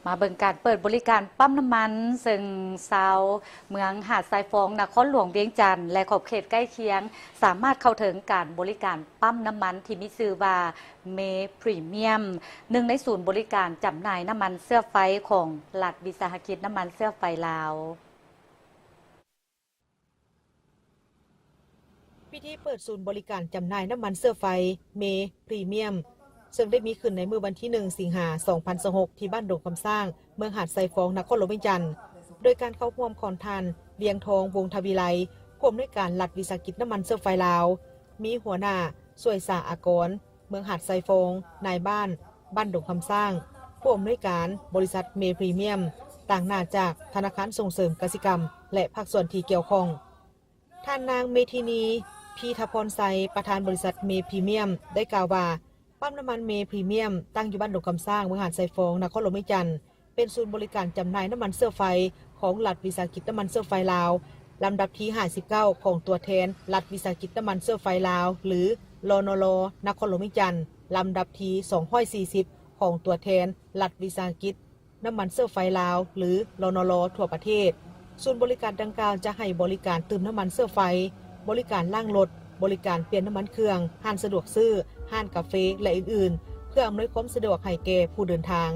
มาเบิ่งการเปิดบริการปั๊มน้ำมันซึ่งชาวเมืองหาดทรายฟองนครหลวงเวียงจันทร์และขอบเขตใกล้เคียงสามารถเข้าถึงการบริการปั๊มน้ำมันที่มีชื่อว่าเมพรีเมียมหนึ่งในศูนย์บริการจำหน่ายน้ำมันเสื้อไฟของรัฐวิสาหกิจน้ำมันเสื้อไฟลาวพิธีเปิดศูนย์บริการจำหน่ายน้ำมันเสื้อไฟเมพรีเมียมซึ่งได้มีขึ้นในเมื่อวันที่1 สิงหาคม 2026 ที่บ้านดงคำสร้างเมืองหาดทรายฟองนครหลวงเวียงจันทร์โดยการเข้าร่วมของท่านเวียงทองวงศ์ทวีไลผู้อำนวยการรัฐวิสาหกิจน้ำมันเสื้อไฟลาวมีหัวหน้าสวยสาอากรเมืองหาดทรายฟองนายบ้านดงคำสร้างผู้อำนวยการบริษัทเมพรีเมียมต่างหน้าจากธนาคารส่งเสริมกสิกรรมและภาคส่วนที่เกี่ยวข้องท่านนางเมธินีพีทพรไซประธานบริษัทเมพรีเมียมได้กล่าวว่าปั๊มน้ำมันเมพรีเมียมตั้งอยู่บ้านดงคำสร้างเมืองหาดทรายฟองนครหลวงเวียงจันทร์เป็นศูนย์บริการจำหน่ายน้ำมันเสื้อไฟของรัฐวิสาหกิจน้ำมันเสื้อไฟลาวลำดับที่59ของตัวแทนรัฐวิสาหกิจน้ำมันเสื้อไฟลาวหรือรนรนครหลวงเวียงจันทร์ลำดับที่240ของตัวแทนรัฐวิสาหกิจน้ำมันเสื้อไฟลาวหรือรนรทั่วประเทศศูนย์บริการดังกล่าวจะให้บริการเติมน้ำมันเสื้อไฟบริการล้างรถบริการเปลี่ยนน้ำมันเครื่องห้างสะดวกซื้อห้างกาแฟและอื่นๆเพื่ออำนวยความสะดวกให้แก่ผู้เดินทาง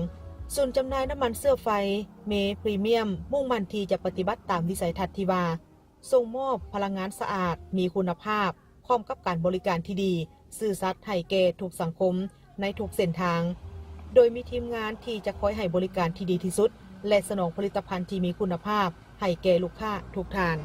ศูนย์จำหน่ายน้ำมันเสื้อไฟเมพรีเมียมมุ่งมั่นที่จะปฏิบัติตามวิสัยทัศน์ที่ว่าส่งมอบพลังงานสะอาดมีคุณภาพพร้อมกับการบริการที่ดีซื่อสัตย์ให้แก่ทุกสังคมในทุกเส้นทางโดยมีทีมงานที่จะคอยให้บริการที่ดีที่สุดและสนองผลิตภัณฑ์ที่มีคุณภาพให้แก่ลูกค้าทุกท่าน